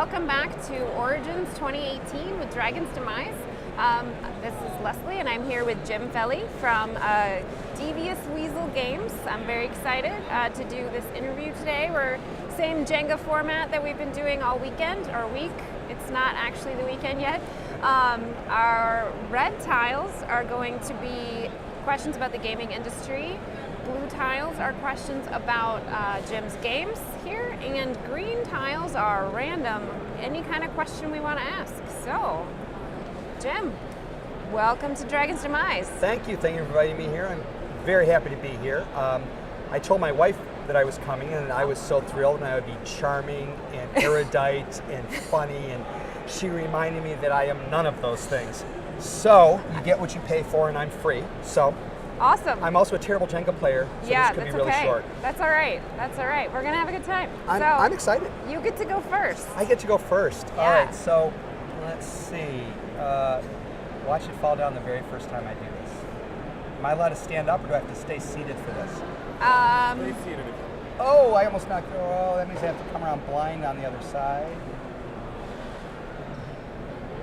welcome back to Origins 2018 with Dragons Demize. This is Lesley, and I'm here with Felli from Devious Weasel Games. I'm very excited to do this interview today. We're same Jenga format that we've been doing all weekend or week. It's not actually the weekend yet. Our red tiles are going to be questions about the gaming industry. Blue tiles are questions about Jim's games here, and green tiles are random, any kind of question we want to ask. So, Jim, welcome to Dragons Demize. Thank you for inviting me here. I'm very happy to be here. I told my wife that I was coming, and I was so thrilled, and I would be charming and erudite and funny, and she reminded me that I am none of those things. So, you get what you pay for, and I'm free. So. Awesome. I'm also a terrible Jenga player, so yeah, this could be really short. That's all right. That's all right. We're going to have a good time. I'm excited. You get to go first. I get to go first. Yeah. All right, so let's see. Watch it fall down the very first time I do this. Am I allowed to stand up, or do I have to stay seated for this? Stay seated. Oh, I almost knocked it. Oh, that means I have to come around blind on the other side.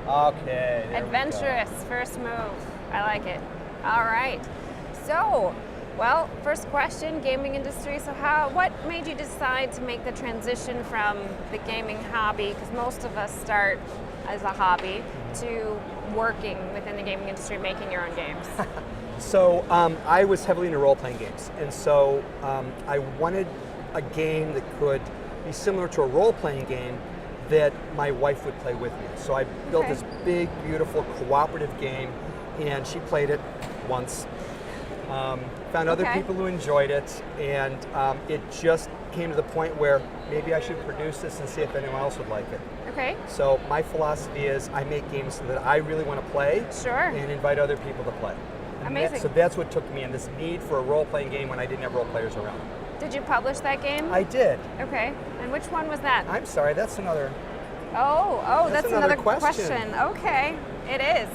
Okay. Adventurous first move. I like it. All right. So, well, first question, gaming industry. So what made you decide to make the transition from the gaming hobby, because most of us start as a hobby, to working within the gaming industry, making your own games? So I was heavily into role-playing games, and so I wanted a game that could be similar to a role-playing game that my wife would play with me. So I built this big, beautiful, cooperative game, and she played it once. Found other people who enjoyed it, and it just came to the point where maybe I should produce this and see if anyone else would like it. Okay. So my philosophy is I make games that I really want to play, and invite other people to play. And amazing. So that's what took me in, this need for a role-playing game when I didn't have role players around. Did you publish that game? I did. Okay. And which one was that? I'm sorry, that's another. Oh, that's another question. Okay, it is.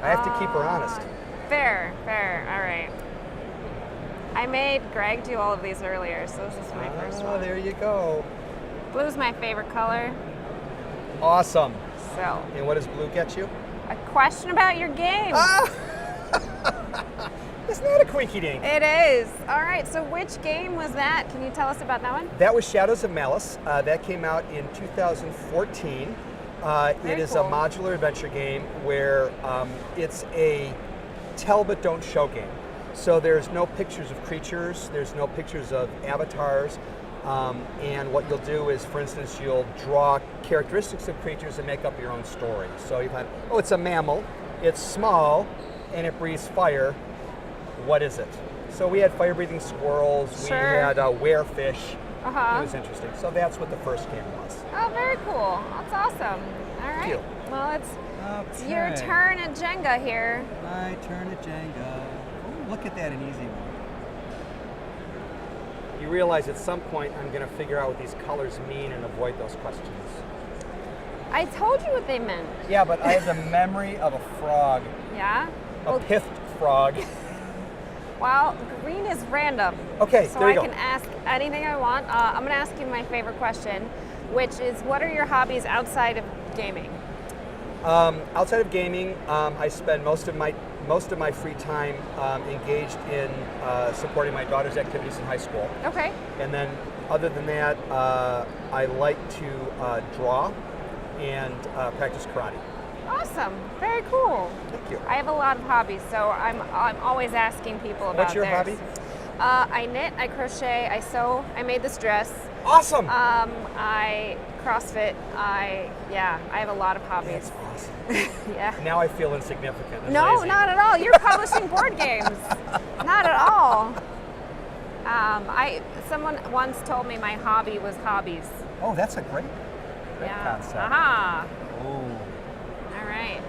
I have to keep her honest. Fair. All right. I made Greg do all of these earlier, so this is my first one. Oh, there you go. Blue's my favorite color. Awesome. So. And what does blue get you? A question about your game. It's not a quinky dink. It is. All right, so which game was that? Can you tell us about that one? That was Shadows of Malice. That came out in 2014. It is a modular adventure game where it's a tell but don't show game. So there's no pictures of creatures, there's no pictures of avatars, and what you'll do is, for instance, you'll draw characteristics of creatures and make up your own story. So you find, oh, it's a mammal, it's small, and it breathes fire. What is it? So we had fire-breathing squirrels, we had werefish. It was interesting. So that's what the first game was. Oh, very cool. That's awesome. All right. Thank you. Well, it's your turn at Jenga here. My turn at Jenga. Ooh, look at that, an easy one. You realize at some point I'm going to figure out what these colors mean and avoid those questions. I told you what they meant. Yeah, but I have the memory of a frog. Yeah? A pithed frog. Well, green is random. Okay, so there you go. I can ask anything I want. I'm going to ask you my favorite question, which is, what are your hobbies outside of gaming? Outside of gaming, I spend most of my free time engaged in supporting my daughter's activities in high school. Okay. And then, other than that, I like to draw and practice karate. Awesome. Very cool. Thank you. I have a lot of hobbies, so I'm always asking people about What's your theirs. hobby? I knit, I crochet, I sew, I made this dress. Awesome. I CrossFit. I have a lot of hobbies. That's awesome. Yeah. Now I feel insignificant. and No, lazy. not at all. You're publishing board games. Not at all. Someone once told me my hobby was hobbies. Oh, that's a great Yeah. concept. Aha. Oh. All right.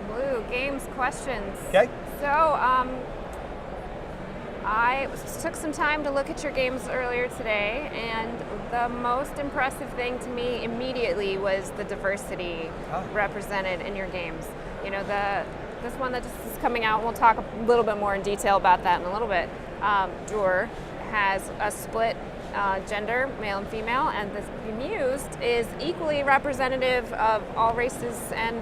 Blue, games, questions. Okay. So, I took some time to look at your games earlier today, and the most impressive thing to me immediately was the diversity represented in your games. You know, this one that just is coming out, we'll talk a little bit more in detail about that in a little bit. Drawer has a split gender, male and female, and the Bemused is equally representative of all races and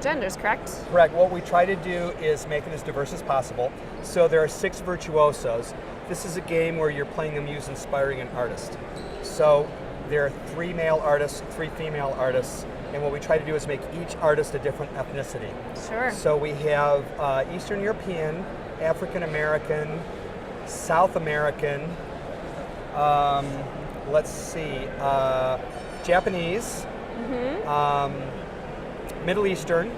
genders, correct? Correct. What we try to do is make it as diverse as possible. So there are 6 virtuosos. This is a game where you're playing a muse inspiring an artist. So there are 3 male artists, 3 female artists, and what we try to do is make each artist a different ethnicity. Sure. So we have Eastern European, African American, South American, let's see, Japanese, Middle Eastern,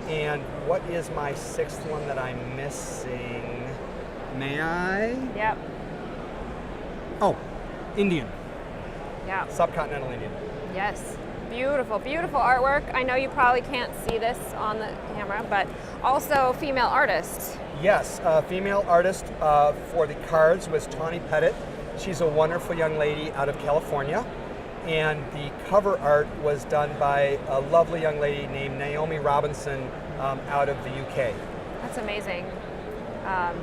and what is my 6th one that I'm missing? May I? Yep. Oh, Indian. Yeah. Subcontinental Indian. Yes. Beautiful, beautiful artwork. I know you probably can't see this on the camera, but also female artists. Yes, female artist for the cards was Tawny Pettit. She's a wonderful young lady out of California. And the cover art was done by a lovely young lady named Naomi Robinson out of the UK. That's amazing.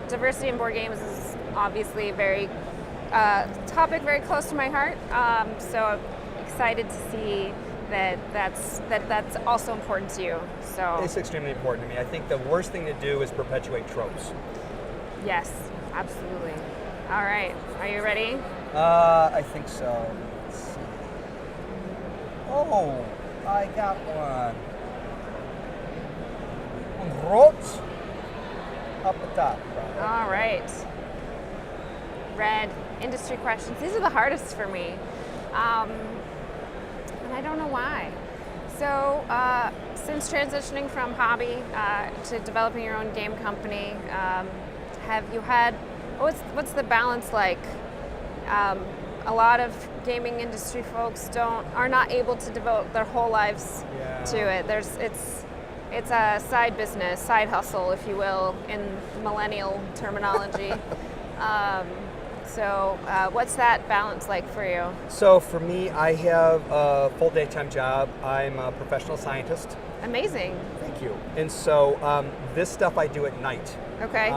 Diversity in board games is obviously a very topic very close to my heart. So I'm excited to see that's also important to you. So it's extremely important to me. I think the worst thing to do is perpetuate tropes. Yes, absolutely. All right, are you ready? I think so. Let's see. Oh, I got one. Rot up the top. All right. Red, industry questions. These are the hardest for me. And I don't know why. So, since transitioning from hobby to developing your own game company, have you had, what's the balance like? A lot of gaming industry folks are not able to devote their whole lives to it. It's a side business, side hustle, if you will, in millennial terminology. So what's that balance like for you? So for me, I have a full daytime job. I'm a professional scientist. Amazing. Thank you. And so this stuff I do at night. Okay.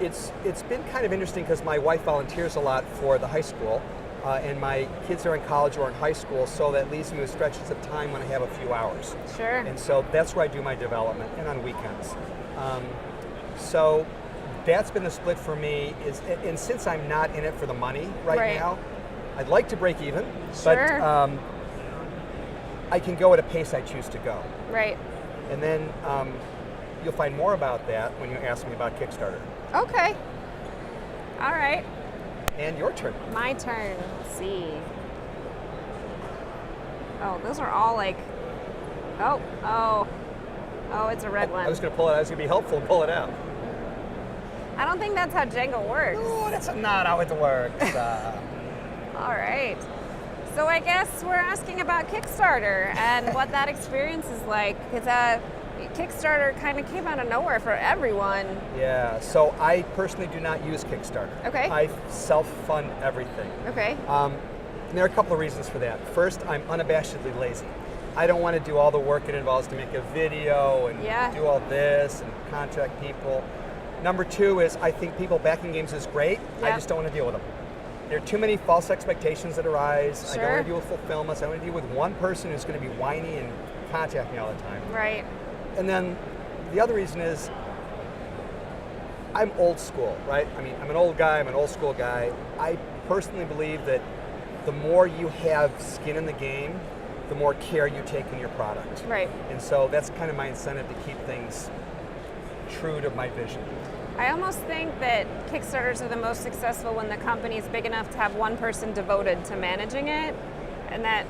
It's been kind of interesting because my wife volunteers a lot for the high school, and my kids are in college or in high school, so that leaves me with stretches of time when I have a few hours. Sure. And so that's where I do my development, and on weekends. So that's been the split for me. And since I'm not in it for the money right now, I'd like to break even, sure. but I can go at a pace I choose to go. Right. And then you'll find more about that when you ask me about Kickstarter. Okay. All right. And your turn. My turn. Let's see. Oh, those are all like, oh, it's a red one. I was going to pull it out. I was going to be helpful and pull it out. I don't think that's how Jenga works. No, that's not how it works. All right. So I guess we're asking about Kickstarter and what that experience is like. Because Kickstarter kind of came out of nowhere for everyone. Yeah, so I personally do not use Kickstarter. Okay. I self-fund everything. Okay. And there are a couple of reasons for that. First, I'm unabashedly lazy. I don't want to do all the work it involves to make a video and do all this and contact people. Number 2 is I think people backing games is great. I just don't want to deal with them. There are too many false expectations that arise. Sure. I don't want to deal with fulfillments. I want to deal with one person who's going to be whiny and contact me all the time. Right. And then the other reason is I'm old school, right? I mean, I'm an old guy, I'm an old school guy. I personally believe that the more you have skin in the game, the more care you take in your product. Right. And so that's kind of my incentive to keep things true to my vision. I almost think that Kickstarters are the most successful when the company is big enough to have one person devoted to managing it. And that,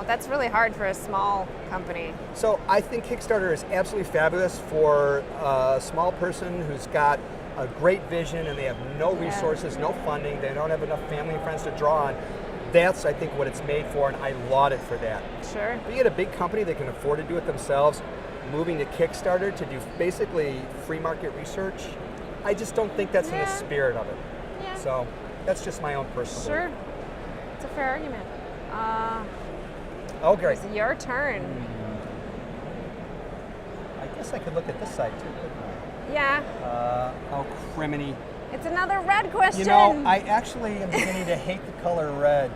that's really hard for a small company. So I think Kickstarter is absolutely fabulous for a small person who's got a great vision and they have no resources, no funding, they don't have enough family and friends to draw on. That's, I think, what it's made for, and I laud it for that. Sure. But you get a big company that can afford to do it themselves, moving to Kickstarter to do basically free market research, I just don't think that's in the spirit of it. Yeah. So that's just my own personal Sure. belief. It's a fair argument. Oh, great. It's your turn. I guess I could look at this side too, couldn't I? Yeah. Oh, criminy. It's another red question. You know, I actually am beginning to hate the color red.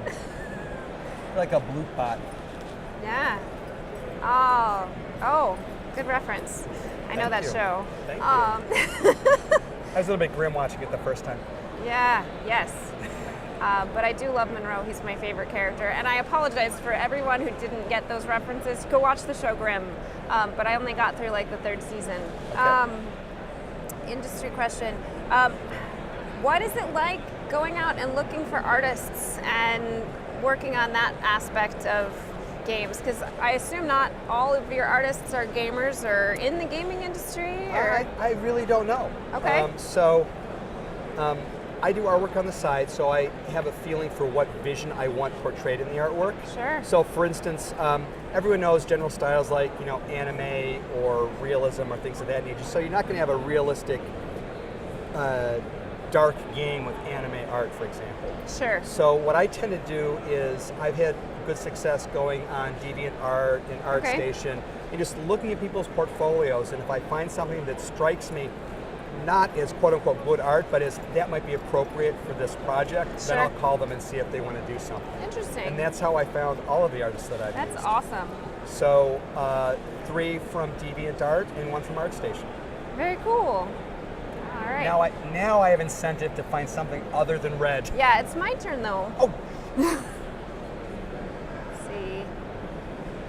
Like a blue pot. Yeah. Oh, good reference. I know that you. show. Thank you. I was a little bit grim watching it the first time. Yeah, yes. But I do love Monroe. He's my favorite character. And I apologize for everyone who didn't get those references. Go watch the show Grimm. But I only got through like the 3rd season. Okay. Industry question. What is it like going out and looking for artists and working on that aspect of games? Because I assume not all of your artists are gamers or in the gaming industry? Or? I really don't know. Okay. I do artwork on the side, so I have a feeling for what vision I want portrayed in the artwork. Sure. So, for instance, everyone knows general styles like anime or realism or things of that nature. So you're not going to have a realistic, dark game with anime art, for example. Sure. So what I tend to do is I've had good success going on DeviantArt and ArtStation and just looking at people's portfolios, and if I find something that strikes me not as quote-unquote good art, but as that might be appropriate for this project, then I'll call them and see if they want to do something. Interesting. And that's how I found all of the artists that I've used. That's awesome. So 3 from DeviantArt and 1 from ArtStation. Very cool. All right. Now I have incentive to find something other than red. Yeah, it's my turn though. Oh. Let's see.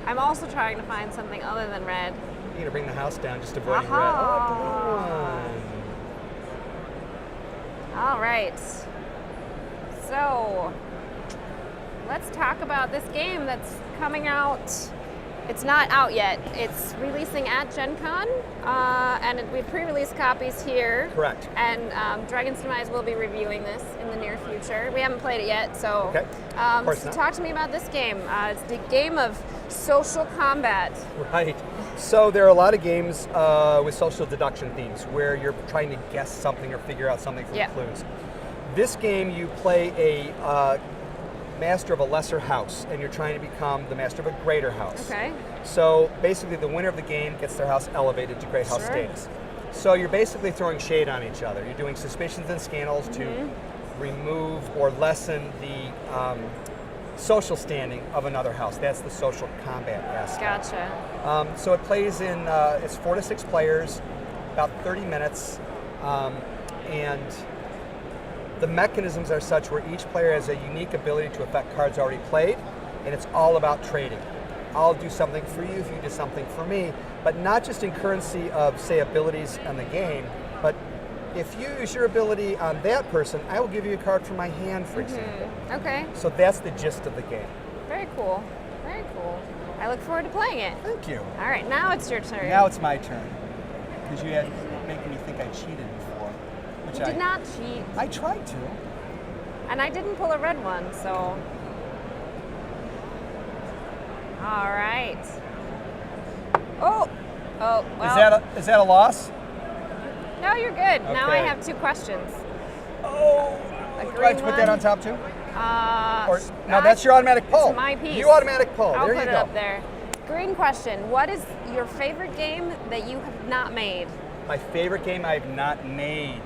I'm also trying to find something other than red. You're gonna bring the house down just avoiding red. Aha. Oh, blue one. All right. So, let's talk about this game that's coming out. It's not out yet. It's releasing at Gen Con, and we have pre-release copies here. Correct. And Dragon's Demize will be reviewing this in the near future. We haven't played it yet, so. Okay. Of course so not. talk to me about this game. It's the game of social combat. Right. So there are a lot of games with social deduction themes where you're trying to guess something or figure out something from clues. This game, you play a master of a lesser house, and you're trying to become the master of a greater house. Okay. So basically, the winner of the game gets their house elevated to great house status. So you're basically throwing shade on each other. You're doing suspicions and scandals to remove or lessen the social standing of another house. That's the social combat aspect. Gotcha. So it plays in, it's 4 to 6 players, about 30 minutes, and the mechanisms are such where each player has a unique ability to affect cards already played, and it's all about trading. I'll do something for you if you do something for me, but not just in currency of, say, abilities on the game, but if you use your ability on that person, I will give you a card from my hand, for example. Okay. So that's the gist of the game. Very cool. Very cool. I look forward to playing it. Thank you. All right, now it's your turn. Now it's my turn. Because you had making me think I cheated before. Which You did not cheat. I tried to. And I didn't pull a red one, so. All right. Oh, well. Is that a loss? No, you're good. Now I Okay. have 2 questions. Oh. A Do I have to green put that one. on top too? Uh, No, that's your automatic pull. It's my piece. You automatic pull. I'll There put you it go. up there. Green question. What is your favorite game that you have not made? My favorite game I've not made.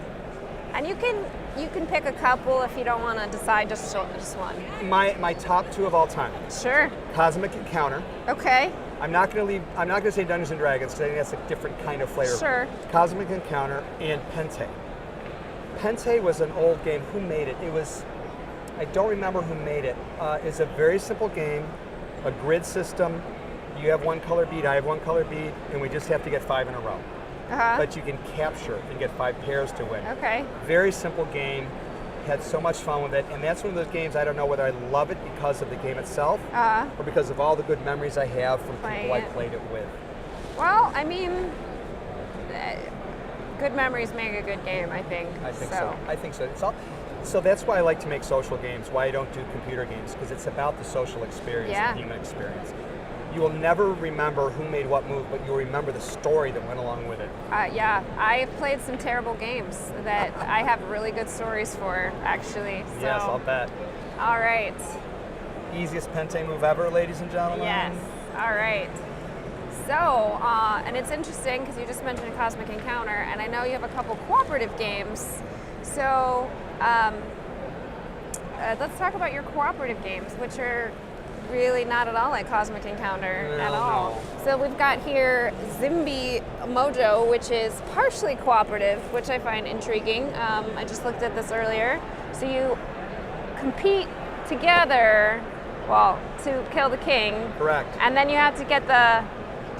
And you can pick a couple if you don't want to decide just one. My top 2 of all time. Sure. Cosmic Encounter. Okay. I'm not going to say Dungeons and Dragons because I think that's a different kind of flavor. Sure. Cosmic Encounter and Pente. Pente was an old game. Who made it? I don't remember who made it. It's a very simple game, a grid system. You have 1 color bead, I have 1 color bead, and we just have to get 5 in a row. But you can capture and get 5 pairs to win. Okay. Very simple game. Had so much fun with it, and that's one of those games I don't know whether I love it because of the game itself or because of all the good memories I have from people I played it with. Well, I mean, good memories make a good game, I think. I think so. I think so. So that's why I like to make social games, why I don't do computer games, because it's about the social experience, the human experience. You will never remember who made what move, but you'll remember the story that went along with it. Yeah, I've played some terrible games that I have really good stories for, actually. So. Yes, I'll bet. All right. Easiest Pente move ever, ladies and gentlemen. Yes. All right. So, and it's interesting because you just mentioned Cosmic Encounter, and I know you have a couple cooperative games. So, let's talk about your cooperative games, which are really not at all like Cosmic Encounter at all. No. So we've got here Zimby Mojo, which is partially cooperative, which I find intriguing. I just looked at this earlier. So you compete together, well, to kill the king. Correct. And then you have to get the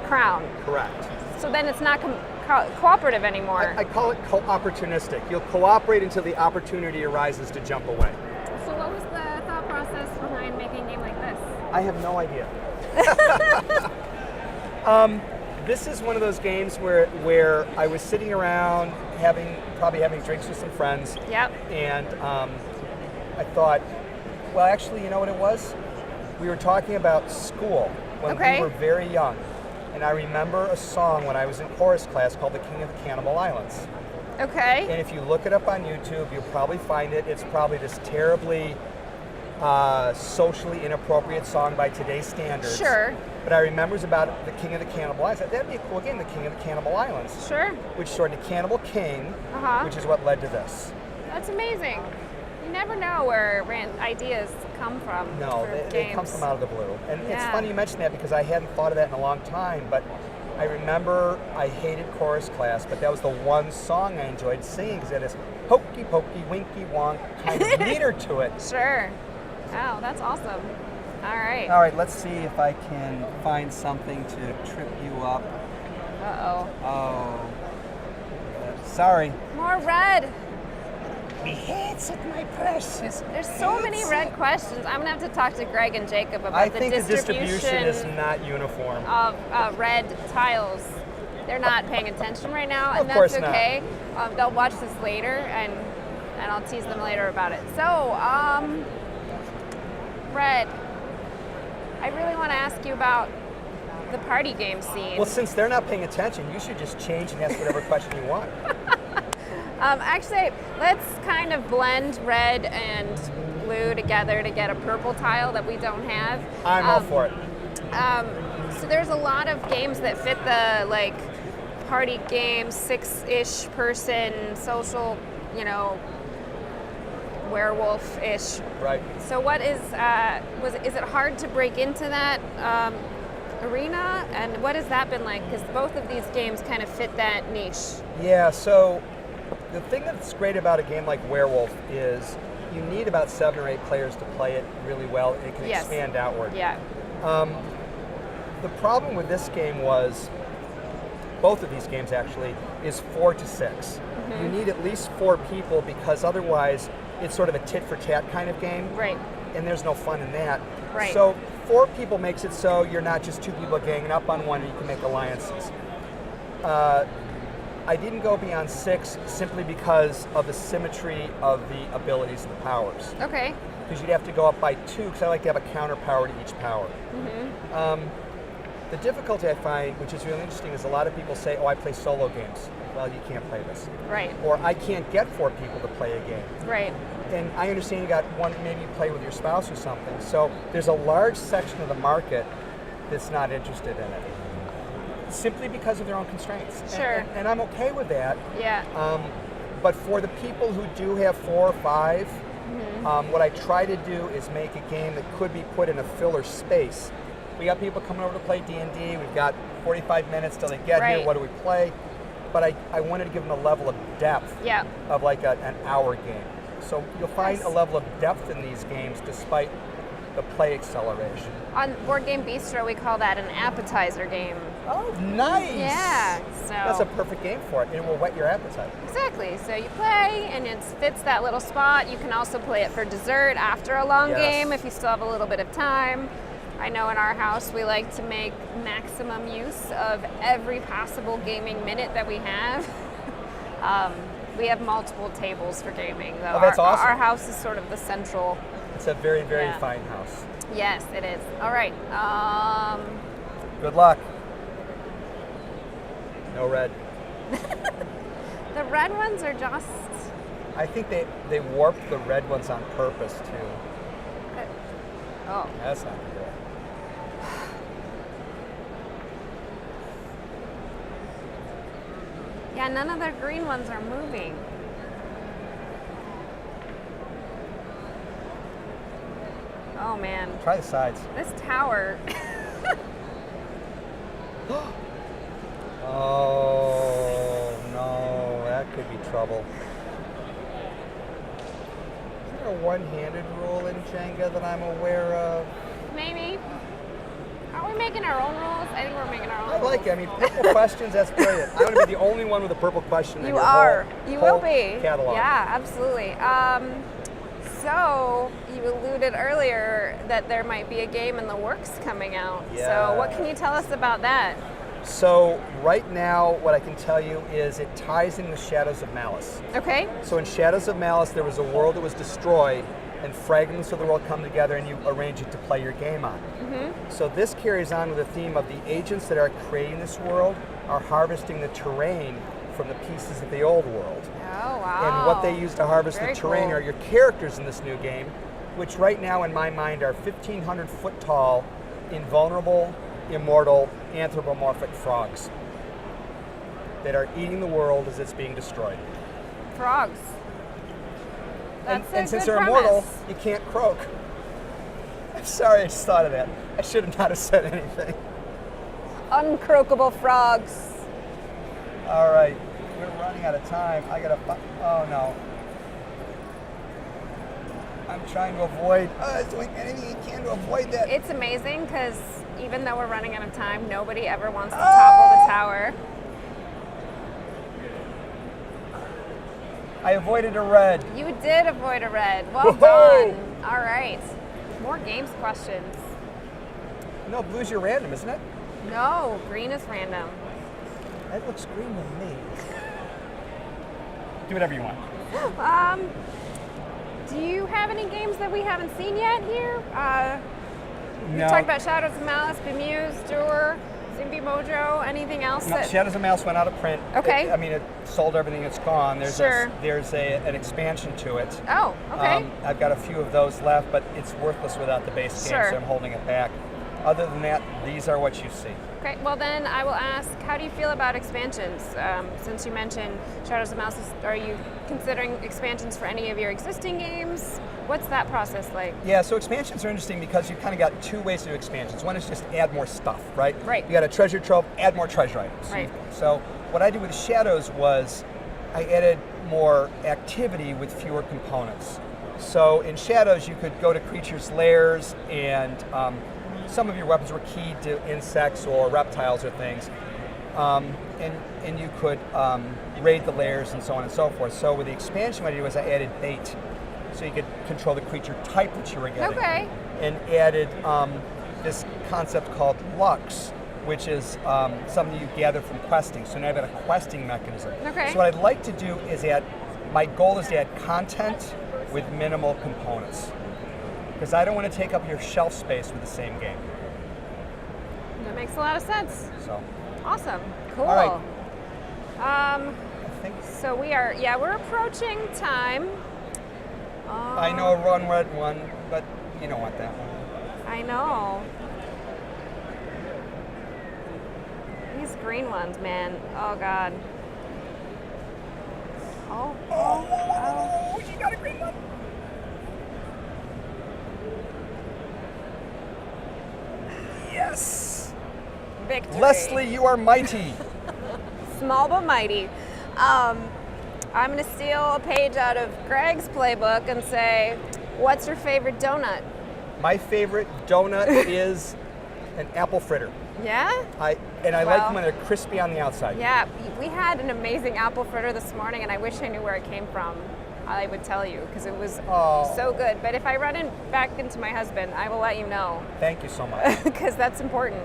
crown. Correct. So then it's not cooperative anymore. I call it opportunistic. You'll cooperate until the opportunity arises to jump away. So what was the thought process behind making a game like this? I have no idea. This is one of those games where I was sitting around probably having drinks with some friends. Yep. And I thought, well, actually, you know what it was? We were talking about school when Okay. we were very young. And I remember a song when I was in chorus class called The King of the Cannibal Islands. Okay. And if you look it up on YouTube, you'll probably find it. It's probably this terribly socially inappropriate song by today's standards. Sure. But I remember it was about the King of the Cannibal Islands. That'd be a cool game, the King of the Cannibal Islands. Sure. Which sort of Cannibal King, Uh-huh. which is what led to this. That's amazing. You never know where ideas come from. No, for they come games. from out of the blue. And it's Yeah. funny you mention that because I hadn't thought of that in a long time, but I remember I hated chorus class, but that was the one song I enjoyed singing because it has hokey pokey, winky wonk kind of meter to it. Sure. Wow, that's awesome. All right. All right, let's see if I can find something to trip you up. Uh-oh. Oh. Sorry. More red. Me hates it, my precious. There's so many red questions. I'm gonna have to talk to Greg and Jacob about I the think the distribution distribution is not uniform. of red tiles. They're not paying attention right now, and Of course that's not. okay. They'll watch this later, and I'll tease them later about it. So, Red, I really want to ask you about the party game scene. Well, since they're not paying attention, you should just change and ask whatever question you want. Actually, let's kind of blend red and blue together to get a purple tile that we don't have. I'm all for it. So there's a lot of games that fit the like party game, 6-ish person, social, werewolf-ish. Right. So what is it hard to break into that arena? And what has that been like? Because both of these games kind of fit that niche. Yeah, so the thing that's great about a game like Werewolf is you need about 7 or 8 players to play it really well, and it can Yes. expand outward. Yeah. The problem with this game was, both of these games actually, is 4 to 6. Mm-hmm. You need at least 4 people because otherwise it's sort of a tit for tat kind of game. Right. And there's no fun in that. Right. So 4 people makes it so you're not just 2 people ganging up on one and you can make alliances. I didn't go beyond 6 simply because of the symmetry of the abilities and the powers. Okay. Because you'd have to go up by 2 because I like to have a counter power to each power. Mm-hmm. The difficulty I find, which is really interesting, is a lot of people say, oh, I play solo games. Well, you can't play this. Right. Or I can't get 4 people to play a game. Right. And I understand you got one, maybe you play with your spouse or something. So there's a large section of the market that's not interested in it. Simply because of their own constraints. Sure. And I'm okay with that. Yeah. But for the people who do have 4 or 5, Mm-hmm. what I try to do is make a game that could be put in a filler space. We got people coming over to play D&D. We've got 45 minutes till they get Right. here. What do we play? But I wanted to give them a level of depth Yeah. of like an hour game. So you'll find Nice. a level of depth in these games despite the play acceleration. On Board Game Bistro, we call that an appetizer game. Oh, nice! Yeah. So That's a perfect game for it. It will whet your appetite. exactly. So you play, and it fits that little spot. You can also play it for dessert after a long Yes. game if you still have a little bit of time. I know in our house we like to make maximum use of every possible gaming minute that we have. We have multiple tables for gaming, though. Oh, that's awesome. Our house is sort of the central. It's a very, very Yeah. fine house. Yes, it is. All right. Good luck. No red. The red ones are just. I think they warped the red ones on purpose too. Oh. That's not good. Yeah, none of the green ones are moving. Oh man, Try the sides. this tower. Oh no, that could be trouble. Is there a one-handed rule in Jenga that I'm aware of? Maybe. Are we making our own rules? I think we're making our own I rules. like it. I mean, purple questions, that's brilliant. I'm going to be the only one with a purple question in You your are. whole, You whole will be. catalog. Yeah, absolutely. So you alluded earlier that there might be a game in the works coming out. So what can you tell us about that? So right now, what I can tell you is it ties in with Shadows of Malice. Okay. So in Shadows of Malice, there was a world that was destroyed, and fragments of the world come together, and you arrange it to play your game on. So this carries on with the theme of the agents that are creating this world are harvesting the terrain from the pieces of the old world. Oh, wow. And what they use to harvest Very the terrain cool. are your characters in this new game, which right now in my mind are 1,500 foot tall, invulnerable, immortal, anthropomorphic frogs that are eating the world as it's being destroyed. Frogs. That's And a since good they're premise. immortal, you can't croak. I'm sorry, I just thought of that. I should have not have said anything. Uncroakable frogs. All right, we're running out of time. I gotta. Oh no. I'm trying to avoid. Doing anything you can to avoid that. It's amazing because even though we're running out of time, nobody ever wants to topple the tower. I avoided a red. You did avoid a red. Well Whoa. done. All right. More games questions. No, blue's your random, isn't it? No, green is random. That looks green to me. Do whatever you want. Do you have any games that we haven't seen yet here? We No. talked about Shadows of Malice, Bemused, Jur, Zimby Mojo, anything else? No, that Shadows of Malice went out of print. Okay. It sold everything. It's gone. There's Sure. an expansion to it. Oh, okay. I've got a few of those left, but it's worthless without the base game, Sure. so I'm holding it back. Other than that, these are what you see. Okay, well then I will ask, how do you feel about expansions? Since you mentioned Shadows of Malice, are you considering expansions for any of your existing games? What's that process like? Yeah, so expansions are interesting because you've kind of got two ways to do expansions. One is just add more stuff, right? Right. You got a treasure trove, add more treasure items. Right. So what I did with Shadows was I added more activity with fewer components. So in Shadows, you could go to creatures' lairs, and some of your weapons were keyed to insects or reptiles or things. And you could raid the lairs and so on and so forth. So with the expansion, what I did was I added bait. So you could control the creature type that you were getting. Okay. And added this concept called Lux, which is something you gather from questing. So now I've got a questing mechanism. Okay. So what I'd like to do is my goal is to add content with minimal components. Because I don't want to take up your shelf space with the same game. That makes a lot of sense. So Awesome. Cool. All right. Um, I think so we're approaching time. I know a run red one, but you don't want that one. I know. These green ones, man. Oh God. Oh. You got a green one. Yes. Victory. Lesley, you are mighty. Small but mighty. I'm going to steal a page out of Greg's playbook and say, what's your favorite donut? My favorite donut is an apple fritter. Yeah? I like Well- them when they're crispy on the outside. Yeah, we had an amazing apple fritter this morning, and I wish I knew where it came from. I would tell you, because it was Oh. so good. But if I run back into my husband, I will let you know, Thank you so much. because that's important.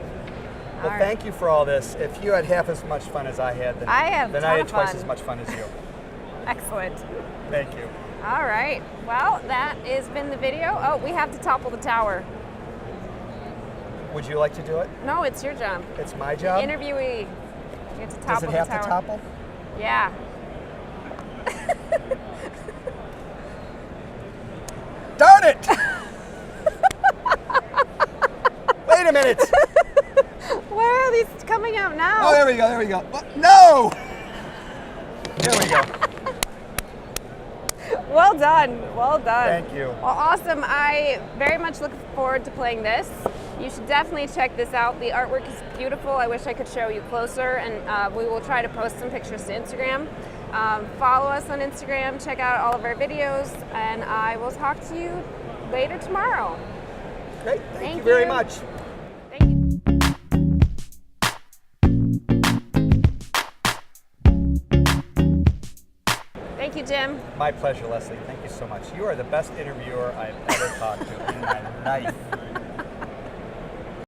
Well, All thank you for all this. If you had half as much fun as I had, then I have a then ton I had of twice fun. as much fun as you. Excellent. Thank you. All right. Well, that has been the video. Oh, we have to topple the tower. Would you like to do it? No, it's your job. It's my job. Interviewee. You have to topple Does it have the tower. to topple? Yeah. Darn it! Wait a minute. Where are these coming out now? Oh, there we go. There we go. No! There we go. Well done. Well done. Thank you. Well, awesome. I very much look forward to playing this. You should definitely check this out. The artwork is beautiful. I wish I could show you closer, and we will try to post some pictures to Instagram. Follow us on Instagram, check out all of our videos, and I will talk to you later tomorrow. Great. Thank Thank you very you. much. Thank you. Thank you, Jim. My pleasure, Lesley. Thank you so much. You are the best interviewer I've ever talked to in my life.